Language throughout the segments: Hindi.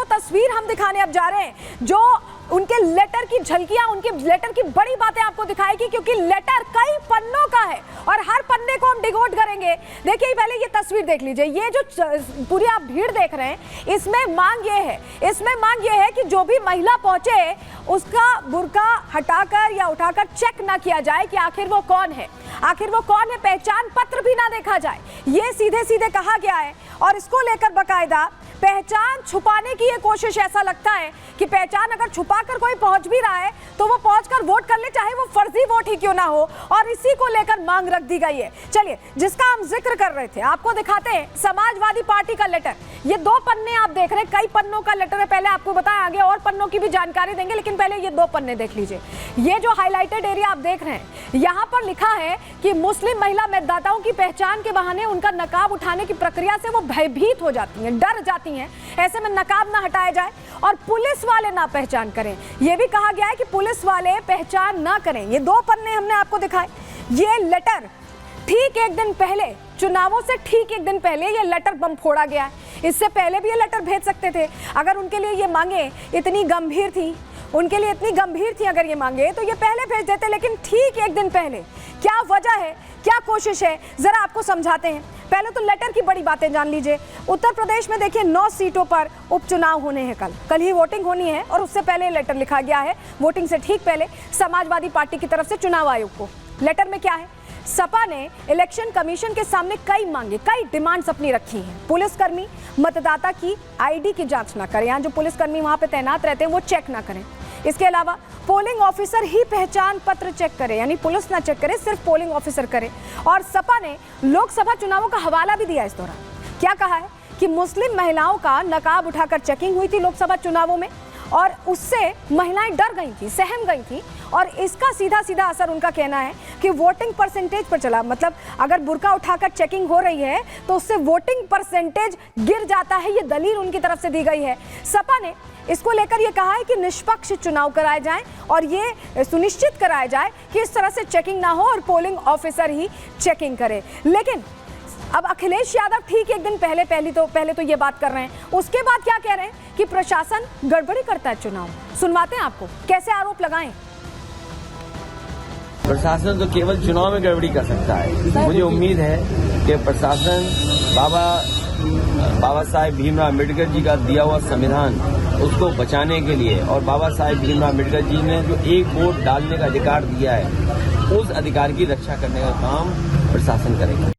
वो तस्वीर हम दिखाने अब जा रहे हैं जो उनके लेटर की झलकियां, उनके लेटर की बड़ी बातें आपको दिखाएगी, क्योंकि लेटर कई पन्नों का है और हर पन्ने को हम डिकोड करेंगे। देखिए पहले ये तस्वीर देख लीजिए, ये जो पूरी आप भीड़ देख रहे हैं, इसमें मांग ये है कि जो भी महिला पहुंचे उसका बुर्का हटाकर या उठाकर चेक ना किया जाए कि आखिर वो कौन है, पहचान पत्र भी ना देखा जाए। ये सीधे सीधे कहा गया है और इसको लेकर बकायदा पहचान छुपाने की ये कोशिश, ऐसा लगता है कि पहचान अगर छुपाकर कोई पहुंच भी रहा है तो वो पहुंचकर वोट कर ले, चाहे वो फर्जी वोट ही क्यों ना हो, और इसी को लेकर मांग रख दी गई है। चलिए, जिसका हम जिक्र कर रहे थे आपको दिखाते हैं, समाजवादी पार्टी का लेटर। ये 2 पन्ने आप देख रहे हैं, कई पन्नों का लेटर है। पहले आपको बताएं, आगे और पन्नों की भी जानकारी देंगे, लेकिन पहले ये 2 पन्ने देख लीजिए। ये जो हाईलाइटेड एरिया आप देख रहे हैं, यहाँ पर लिखा है कि मुस्लिम महिला मतदाताओं की पहचान के बहाने उनका नकाब उठाने की प्रक्रिया से वो भयभीत हो जाती हैं, डर जाती हैं, ऐसे में नकाब ना हटाया जाए और पुलिस वाले ना पहचान करें। यह भी कहा गया है कि पुलिस वाले पहचान ना करें। ये 2 पन्ने हमने आपको दिखाए। ये लेटर ठीक 1 दिन पहले, चुनावों से ठीक 1 दिन पहले ये लेटर बम फोड़ा गया है। इससे पहले भी ये लेटर भेज सकते थे अगर उनके लिए ये मांगे इतनी गंभीर थी, अगर ये मांगे तो ये पहले भेज देते, लेकिन ठीक 1 दिन पहले। क्या वजह है, क्या कोशिश है, जरा आपको समझाते हैं। पहले तो लेटर की बड़ी बातें जान लीजिए। उत्तर प्रदेश में देखिए 9 सीटों पर उपचुनाव होने हैं, कल ही वोटिंग होनी है और उससे पहले लेटर लिखा गया है, वोटिंग से ठीक पहले समाजवादी पार्टी की तरफ से चुनाव आयोग को। लेटर में क्या है, सपा ने इलेक्शन कमीशन के सामने कई मांगे, कई डिमांड्स अपनी रखी हैं। पुलिसकर्मी मतदाता की आईडी की जांच ना करें, यहाँ जो पुलिसकर्मी वहां पे तैनात रहते हैं वो चेक ना करें। इसके अलावा पोलिंग ऑफिसर ही पहचान पत्र चेक करे, यानी पुलिस ना चेक करे, सिर्फ पोलिंग ऑफिसर करे। और सपा ने लोकसभा चुनावों का हवाला भी दिया इस दौरान। क्या कहा है कि मुस्लिम महिलाओं का नकाब उठाकर चेकिंग हुई थी लोकसभा चुनावों में और उससे महिलाएं डर गई थी, सहम गई थी, और इसका सीधा सीधा असर उनका कहना है कि वोटिंग परसेंटेज पर चला। मतलब अगर बुर्का उठाकर चेकिंग हो रही है तो उससे वोटिंग परसेंटेज गिर जाता है, ये दलील उनकी तरफ से दी गई है। सपा ने इसको लेकर ये कहा है कि निष्पक्ष चुनाव कराए जाएं और ये सुनिश्चित कराया जाए कि इस तरह से चेकिंग ना हो और पोलिंग ऑफिसर ही चेकिंग करे। लेकिन अब अखिलेश यादव ठीक 1 दिन पहले तो ये बात कर रहे हैं, उसके बाद क्या कह रहे हैं कि प्रशासन गड़बड़ी करता है चुनाव। सुनवाते हैं आपको, कैसे आरोप लगाएं। प्रशासन तो केवल चुनाव में गड़बड़ी कर सकता है। मुझे उम्मीद है कि प्रशासन बाबा साहेब भीमराव अम्बेडकर जी का दिया हुआ संविधान उसको बचाने के लिए, और बाबा साहेब भीमराव अम्बेडकर जी ने जो एक वोट डालने का अधिकार दिया है, उस अधिकार की रक्षा करने का काम प्रशासन करेगा।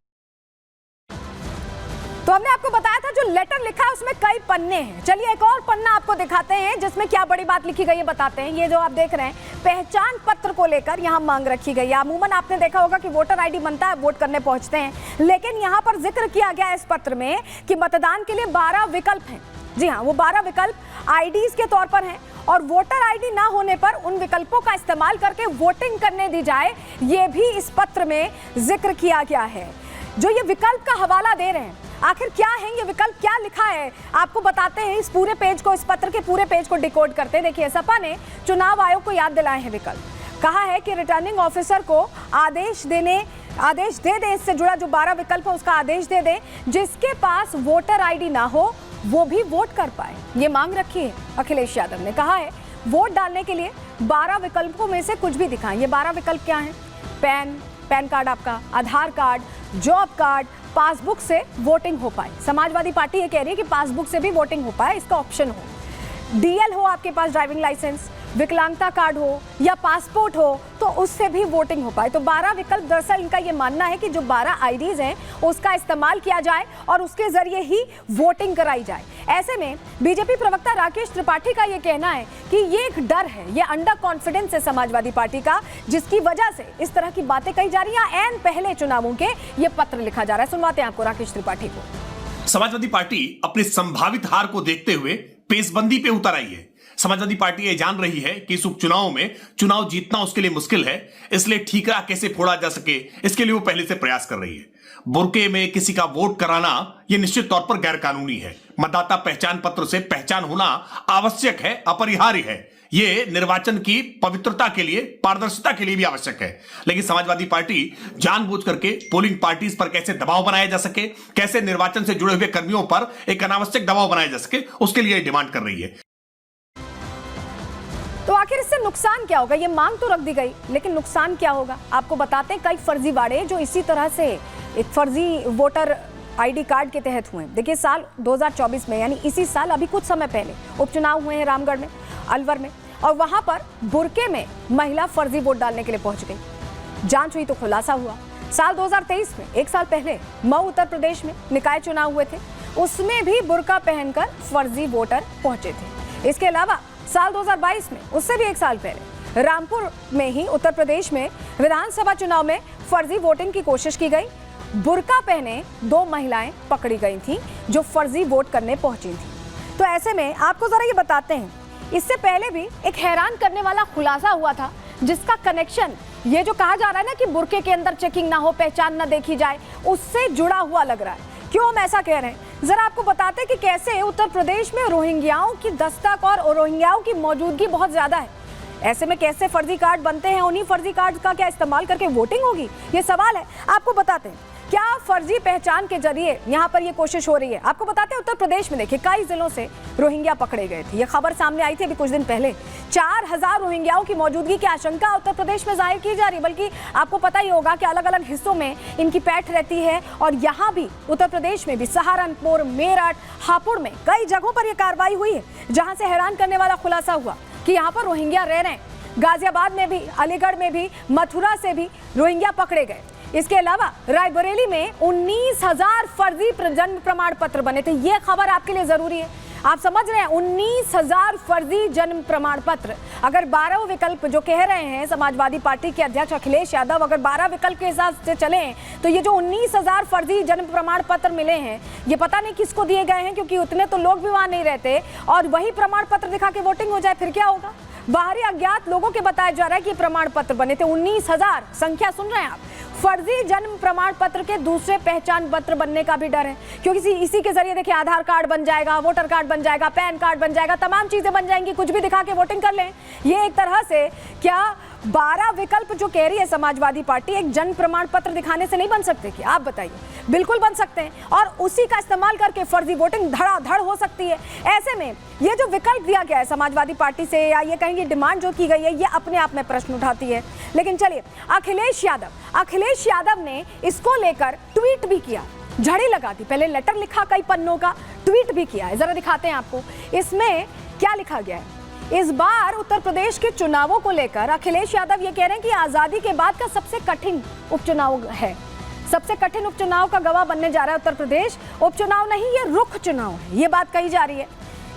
तो हमने आपको बताया था जो लेटर लिखा है उसमें कई पन्ने हैं। चलिए एक और पन्ना आपको दिखाते हैं जिसमें क्या बड़ी बात लिखी गई है, बताते हैं। ये जो आप देख रहे हैं, पहचान पत्र को लेकर यहाँ मांग रखी गई है। अमूमन आपने देखा होगा कि वोटर आईडी बनता है, वोट करने पहुंचते हैं, लेकिन यहाँ पर जिक्र किया गया है इस पत्र में कि मतदान के लिए 12 विकल्प हैं। जी हाँ, वो 12 विकल्प आईडीज के तौर पर हैं और वोटर आईडी ना होने पर उन विकल्पों का इस्तेमाल करके वोटिंग करने दी जाए, ये भी इस पत्र में जिक्र किया गया है। जो ये विकल्प का हवाला दे रहे हैं, आखिर क्या है ये विकल्प, क्या लिखा है, आपको बताते हैं। इस पूरे पेज को, इस पत्र के पूरे पेज को डिकोड करते हैं। देखिए, सपा ने चुनाव आयोग को याद दिलाए हैं विकल्प। कहा है कि रिटर्निंग ऑफिसर को आदेश दे दे, इससे जुड़ा जो 12 विकल्प है उसका आदेश दे दे, जिसके पास वोटर आईडी ना हो वो भी वोट कर पाए। ये मांग रखी है अखिलेश यादव ने। कहा है वोट डालने के लिए 12 विकल्पों में से कुछ भी दिखाएं। ये 12 विकल्प क्या हैं? पैन कार्ड आपका, आधार कार्ड, जॉब कार्ड, पासबुक से वोटिंग हो पाए। समाजवादी पार्टी ये कह रही है कि पासबुक से भी वोटिंग हो पाए, इसका ऑप्शन हो। डीएल हो आपके पास, ड्राइविंग लाइसेंस, विकलांगता कार्ड हो या पासपोर्ट हो, तो उससे भी वोटिंग हो पाए। तो 12 विकल्प, दरअसल इनका ये मानना है कि जो 12 आईडीज हैं उसका इस्तेमाल किया जाए और उसके जरिए ही वोटिंग कराई जाए। ऐसे में बीजेपी प्रवक्ता राकेश त्रिपाठी का ये कहना है कि ये एक डर है, ये अंडर कॉन्फिडेंस है समाजवादी पार्टी का, जिसकी वजह से इस तरह की बातें कही जा रही है। एन पहले चुनावों के ये पत्र लिखा जा रहा है। सुनवाते हैं आपको राकेश त्रिपाठी को। समाजवादी पार्टी अपनी संभावित हार को देखते हुए पेशबंदी पे उतर आई है। समाजवादी पार्टी ये जान रही है कि इस उपचुनाव में चुनाव जीतना उसके लिए मुश्किल है, इसलिए ठीकरा कैसे फोड़ा जा सके इसके लिए वो पहले से प्रयास कर रही है। बुर्के में किसी का वोट कराना यह निश्चित तौर पर गैर कानूनी है। मतदाता पहचान पत्र से पहचान होना आवश्यक है, अपरिहार्य है। ये निर्वाचन की पवित्रता के लिए, पारदर्शिता के लिए भी आवश्यक है। लेकिन समाजवादी पार्टी जानबूझ करके पोलिंग पार्टीज पर कैसे दबाव बनाया जा सके, कैसे निर्वाचन से जुड़े हुए कर्मियों पर एक अनावश्यक दबाव बनाया जा सके, उसके लिए डिमांड कर रही है। तो आखिर इससे नुकसान क्या होगा? ये मांग तो रख दी गई, लेकिन नुकसान क्या होगा आपको बताते हैं। कई फर्जीवाड़े जो इसी तरह से एक फर्जी वोटर आईडी कार्ड के तहत हुए। देखिए साल 2024 में, यानी इसी साल अभी कुछ समय पहले उपचुनाव हुए हैं रामगढ़ में, अलवर में, और वहां पर बुरके में महिला फर्जी वोट डालने के लिए पहुंच गई। जांच हुई तो खुलासा हुआ। साल 2023 में, एक साल पहले मऊ उत्तर प्रदेश में निकाय चुनाव हुए थे, उसमें भी बुर्का पहनकर फर्जी वोटर पहुंचे थे। इसके अलावा साल 2022 में, उससे भी एक साल पहले, रामपुर में ही उत्तर प्रदेश में विधानसभा चुनाव में फर्जी वोटिंग की कोशिश की गई। बुर्का पहने 2 महिलाएं पकड़ी गई थीं जो फर्जी वोट करने पहुंची थीं। तो ऐसे में आपको जरा ये बताते हैं, इससे पहले भी एक हैरान करने वाला खुलासा हुआ था, जिसका कनेक्शन ये जो कहा जा रहा है ना कि बुर्के के अंदर चेकिंग ना हो, पहचान ना देखी जाए, उससे जुड़ा हुआ लग रहा है। क्यों हम ऐसा कह रहे हैं, जरा आपको बताते हैं कि कैसे उत्तर प्रदेश में रोहिंग्याओं की दस्तक और रोहिंग्याओं की मौजूदगी बहुत ज्यादा है। ऐसे में कैसे फर्जी कार्ड बनते हैं, उन्हीं फर्जी कार्ड का क्या इस्तेमाल करके वोटिंग होगी, ये सवाल है। आपको बताते हैं क्या फर्जी पहचान के जरिए यहाँ पर ये कोशिश हो रही है। आपको बताते हैं उत्तर प्रदेश में देखिए कई जिलों से रोहिंग्या पकड़े गए थे। ये खबर सामने आई थी अभी कुछ दिन पहले। 4000 रोहिंग्याओं की मौजूदगी की आशंका उत्तर प्रदेश में जाहिर की जा रही है। बल्कि आपको पता ही होगा कि अलग अलग हिस्सों में इनकी पैठ रहती है, और यहाँ भी उत्तर प्रदेश में भी सहारनपुर, मेरठ, हापुड़ में कई जगहों पर यह कार्रवाई हुई है, जहाँ से हैरान करने वाला खुलासा हुआ कि यहाँ पर रोहिंग्या रह रहे हैं। गाजियाबाद में भी, अलीगढ़ में भी, मथुरा से भी रोहिंग्या पकड़े गए। इसके अलावा रायबरेली में 19,000 फर्जी जन्म प्रमाण पत्र बने थे। यह खबर आपके लिए जरूरी है। आप समझ रहे हैं, 19,000 फर्जी जन्म प्रमाण पत्र। अगर 12 विकल्प जो कह रहे हैं समाजवादी पार्टी के अध्यक्ष अखिलेश यादव, अगर 12 विकल्प के हिसाब से चले तो ये जो 19,000 फर्जी जन्म प्रमाण पत्र मिले हैं, ये पता नहीं किसको दिए गए हैं, क्योंकि उतने तो लोग भी वहां नहीं रहते। और वही प्रमाण पत्र दिखा के वोटिंग हो जाए, फिर क्या होगा? बाहरी अज्ञात लोगों के बताया जा रहा है कि प्रमाण पत्र बने थे 19,000। संख्या सुन रहे हैं आप? फर्जी जन्म प्रमाण पत्र के दूसरे पहचान पत्र बनने का भी डर है, क्योंकि इसी के जरिए देखिए आधार कार्ड बन जाएगा, वोटर कार्ड बन जाएगा, पैन कार्ड बन जाएगा, तमाम चीजें बन जाएंगी, कुछ भी दिखा के वोटिंग कर लें। ये एक तरह से क्या 12 विकल्प जो कह रही है समाजवादी पार्टी, एक जन्म प्रमाण पत्र दिखाने से नहीं बन सकते कि? आप बताइए। बिल्कुल बन सकते हैं, और उसी का इस्तेमाल करके फर्जी वोटिंग धड़ाधड़ हो सकती है। ऐसे में ये जो विकल्प दिया गया है समाजवादी पार्टी से, या ये कहेंगे डिमांड जो की गई है, ये अपने आप में प्रश्न उठाती है। लेकिन चलिए, अखिलेश यादव ने इसको लेकर ट्वीट भी किया, झड़ी लगा दी। पहले लेटर लिखा कई पन्नों का, ट्वीट भी किया है। जरा दिखाते हैं आपको इसमें क्या लिखा गया है। इस बार उत्तर प्रदेश के चुनावों को लेकर अखिलेश यादव ये कह रहे हैं कि आजादी के बाद का सबसे कठिन उपचुनाव है। सबसे कठिन उपचुनाव का गवाह बनने जा रहा है उत्तर प्रदेश। उपचुनाव नहीं, ये रुख चुनाव है। ये बात कही जा रही है।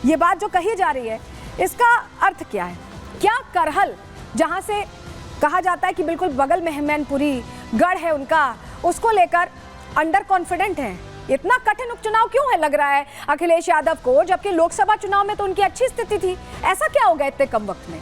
ये बात जो कही जा रही है, इसका अर्थ क्या है? क्या करहल, जहां से कहा जाता है कि बिल्कुल बगल में मैनपुरी गढ़ है उनका, उसको लेकर अंडर कॉन्फिडेंट है? इतना कठिन उपचुनाव क्यों है लग रहा है अखिलेश यादव को, जबकि लोकसभा चुनाव में तो उनकी अच्छी स्थिति थी? ऐसा क्या हो गया इतने कम वक्त में?